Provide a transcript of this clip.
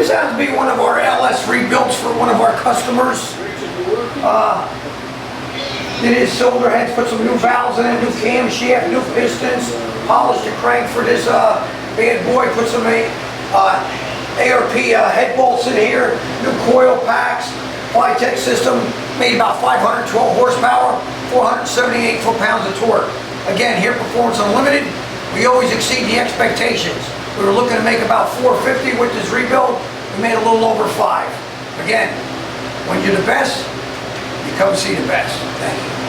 This happens to be one of our LS rebuilds for one of our customers. Did his cylinder heads, put some new valves in it, new camshaft, new pistons, polished the crank for this bad boy, put some ARP head bolts in here, new coil packs, Flytech system, made about 512 horsepower, 478 foot-pounds of torque. Again, here Performance Unlimited, we always exceed the expectations. We were looking to make about 450 with this rebuild, we made a little over 5. Again, when you're the best, you come see the best. Thank you.